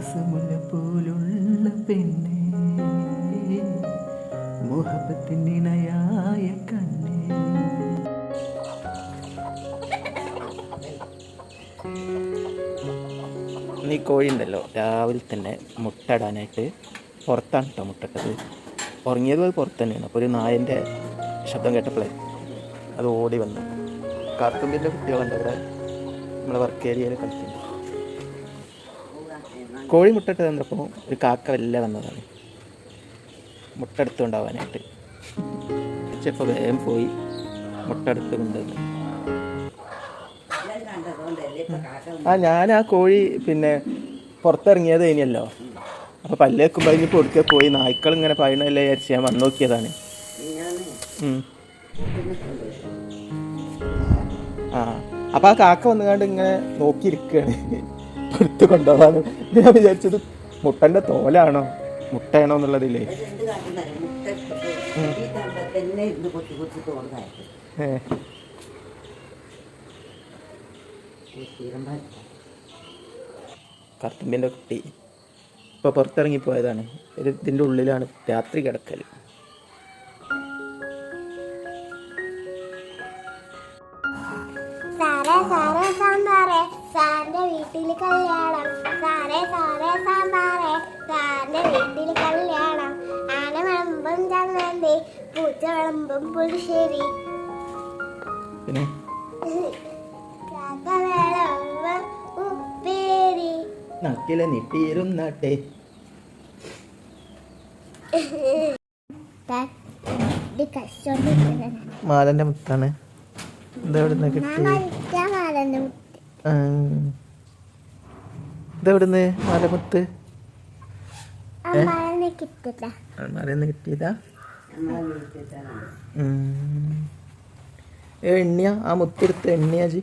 റോസമുല്ല പോലുള്ള പെണ്ണേ, മുഹബത്തിനിണയായ കണ്ണേ. ഈ കോഴി ഉണ്ടല്ലോ രാവിലെ തന്നെ മുട്ട ഇടാനായിട്ട് പുറത്താണ് കേട്ടോ മുട്ടട്ടത്. ഉറങ്ങിയത് പുറത്ത് തന്നെയാണ്. അപ്പോൾ ഒരു നായൻ്റെ ശബ്ദം കേട്ടപ്പോഴേ അത് ഓടി വന്നു. കാർത്തുമ്പിൻ്റെ കുട്ടികളുണ്ട് അവിടെ നമ്മളെ വർക്ക് ഏരിയയിൽ കളിക്കുന്നു. കോഴി മുട്ടയിട്ട് തന്നപ്പോൾ ഒരു കാക്ക വല്ല വന്നതാണ് മുട്ട എടുത്തുകൊണ്ടാവാനായിട്ട്. ഉച്ചപ്പോൾ വേഗം പോയി മുട്ട എടുത്ത് കൊണ്ടുവന്നു. ഞാൻ ആ കോഴി പിന്നെ പുറത്തിറങ്ങിയത് കഴിഞ്ഞല്ലോ. അപ്പോൾ പല്ല് വെക്കുമ്പോൾ അതിന് കൊടുക്കുക പോയി നായ്ക്കൾ ഇങ്ങനെ പയണല്ലേ വിചാരിച്ച് ഞാൻ വന്നു നോക്കിയതാണ്. ആ അപ്പം ആ കാക്ക വന്നുകൊണ്ട് ഇങ്ങനെ നോക്കിയിരിക്കുകയാണ് എടുത്ത് കൊണ്ടുപോകാനും. ഞാൻ വിചാരിച്ചത് മുട്ടൻ്റെ തോലാണോ മുട്ടയാണോ എന്നുള്ളതില്ലേ. കറുത്തുമ്പിൻ്റെ കുട്ടി ഇപ്പോൾ പുറത്തിറങ്ങിപ്പോയതാണ്. ഇതിൻ്റെ ഉള്ളിലാണ് രാത്രി കിടക്കൽ. സാറിന്റെ വീട്ടിൽ കല്യാണം, സാറേ സാറേ സാമ്പാറേ സാറിന്റെ വീട്ടിൽ കല്യാണം. ആന വിളമ്പും ചമ്മന്തി, പൂച്ച വിളമ്പും പുളിശ്ശേരി, പിന്നെ ഉപ്പേരി. നക്കിലെ നിട്ടിയിരുന്നാട്ടെ. മാലന്റെ മുത്താണ്. ഇതെവിടുന്ന് കിട്ടി? ഇതെവിടുന്ന് മാലമുത്ത്? അൽമാരന്ന് കിട്ടിയതാ. എണ്ണിയ ആ മുത്തെടുത്ത് എണ്ണിയാജി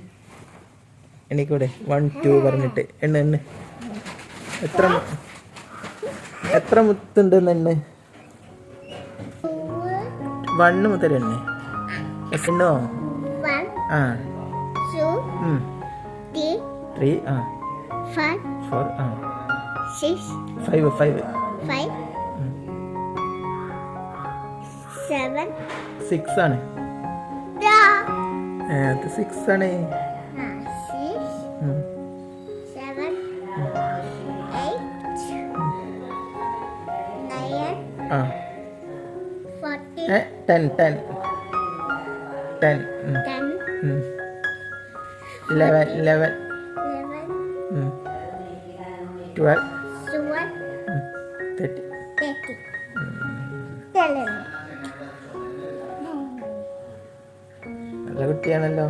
എണ്ണിക്കൂടെ 1 2 പറഞ്ഞിട്ട് എണ്ണ എത്ര മുത്തുണ്ടെന്ന് എണ്ണ 1 മുതൽ എണ്ണ എണ്ണോ. ആ 3 4 5 6 ആണ്. അത് 6 ആണ്. 10 11 12 13. നല്ല കുട്ടിയാണല്ലോ.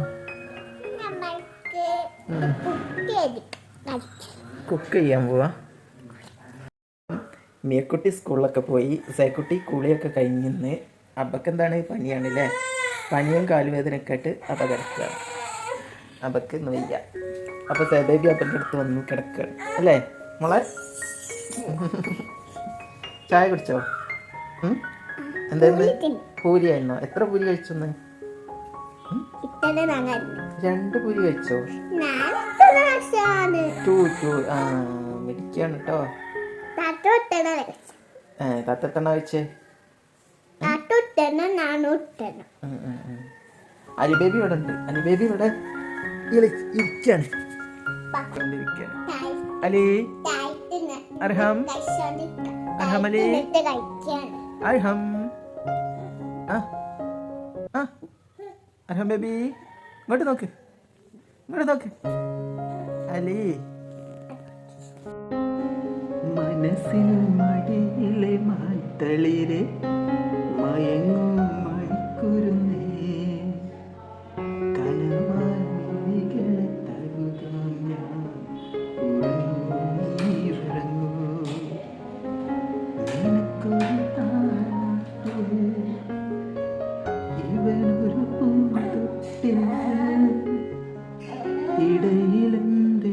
കുക്ക് ചെയ്യാൻ പോവാ. മീർക്കുട്ടി സ്കൂളിലൊക്കെ പോയി. സൈക്കുട്ടി കുളിയൊക്കെ കഴിഞ്ഞിന്ന്. അബക്ക് എന്താണ് പനിയാണല്ലേ. പനിയും കാലുവേദനയൊക്കെ ആയിട്ട് അബ കിടക്കുക. അബക്ക് ഇന്ന് വയ്യ. അപ്പോൾ സേബേബി അപ്പൻ്റെ അടുത്ത് വന്ന് കിടക്കുകയാണ് അല്ലേ മോളെ. ചായ കുടിച്ചോ? എന്തായിരുന്നു? പൂരിയായിരുന്നോ? എത്ര പൂരി കഴിച്ചൊന്ന്? 2 പൂരി കഴിച്ചോ? 2 മിടിക്കാണ് കേട്ടോ. തത്തെണ്ണ കഴിച്ചേ? അലിബേബി ഇവിടെ ഉണ്ട്. അലിബേബി ഇവിടെ ഇരിക്കാണ്. അലി അർഹം അർഹം അലി അർഹം അർഹം ബേബി ഇങ്ങോട്ട് നോക്ക്, ഇങ്ങോട്ട് നോക്ക് അലി. മനസ്സിൻ മടിയിലെ മാത്തളിരെ മയങ്ങും മണിക്കുരുന്നേ, കനവാനികളെ തരുകാം ഞാൻ. ഉറങ്ങൂ ഉറങ്ങൂ നിനക്കൊരു താരാട്ട്, ഇവനൊരു പൂന്തൊട്ടിൽ ഇടയിലെന്ത്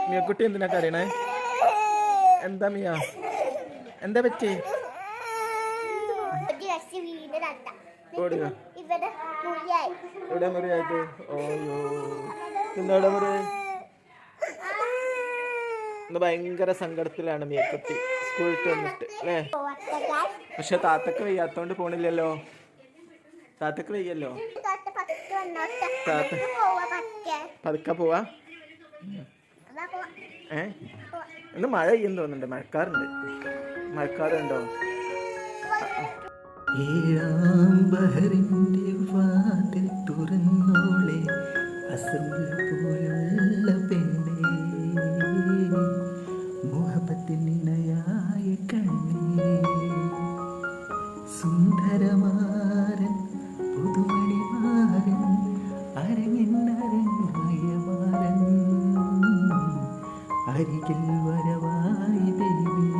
മിയക്കുട്ടി എന്തിനാ കരയണേ? എന്താ മിയ, എന്താ പറ്റി? കുറച്ച് വീട് കണ്ട ഓടിയോ ഇവിടെ മുറിയായി ഇവിടെ മുറിയായിട്ട് ഓയോ എന്താ മുറി ഇന്ന് ഭയങ്കര സങ്കടത്തിലാണ് മേക്കുട്ടി സ്കൂളിട്ട് വന്നിട്ട് അല്ലേ പക്ഷെ താത്തക്ക് വയ്യാത്തോണ്ട് പോണില്ലല്ലോ താത്തക്ക് വയ്യല്ലോ താത്ത പതുക്കെ പോവാ ഇന്ന് മഴ പെയ്യെന്ന് തോന്നുന്നുണ്ട് മഴക്കാറുണ്ടോ ഏഴാം ബഹറിന്റെ വാതിൽ തുറന്നോളെ അസമിൽ പോലുള്ള പെണ്ണേ മുഹബത്തിനിണയായ കണ്ണേ സുന്ദരമാരൻ പുതുമണിമാരൻ അരങ്ങായമാരൻ അരികിൽ വരവായി ദേവി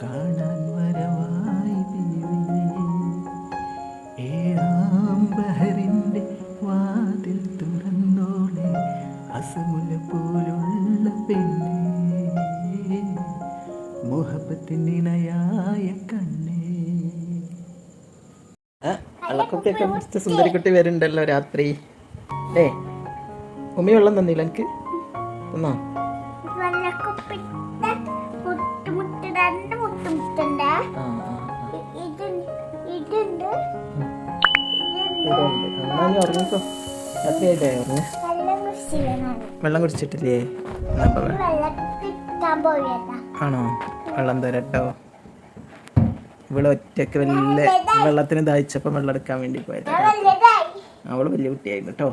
കാണാൻ വരവായി ദേവി ഏഴാം ബഹറിന്റെ വാതിൽ തുറന്നോളെ അസമുല പോലുള്ള പെണ്ണേ മുഹബത്തിനിണയായ കണ്ണേ. വെള്ളക്കുപ്പിയൊക്കെ പിടിച്ച സുന്ദരിക്കുട്ടി വരുന്നുണ്ടല്ലോ രാത്രി ഏ ഉമ്മി വെള്ളം തന്നില്ല എനിക്ക് തന്നോ ഉറങ്ങിക്കോ രാത്രി ആയിട്ടേ ഉറങ്ങ വെള്ളം കുടിച്ചിട്ടില്ലേ ആണോ വെള്ളം തരട്ടോ ഇവിടെ ഒറ്റക്ക് വലിയ വെള്ളത്തിന് ദാഹിച്ചപ്പോൾ വെള്ളം എടുക്കാൻ വേണ്ടി പോയത് അവള് വലിയ കുട്ടിയായിരുന്നു കേട്ടോ.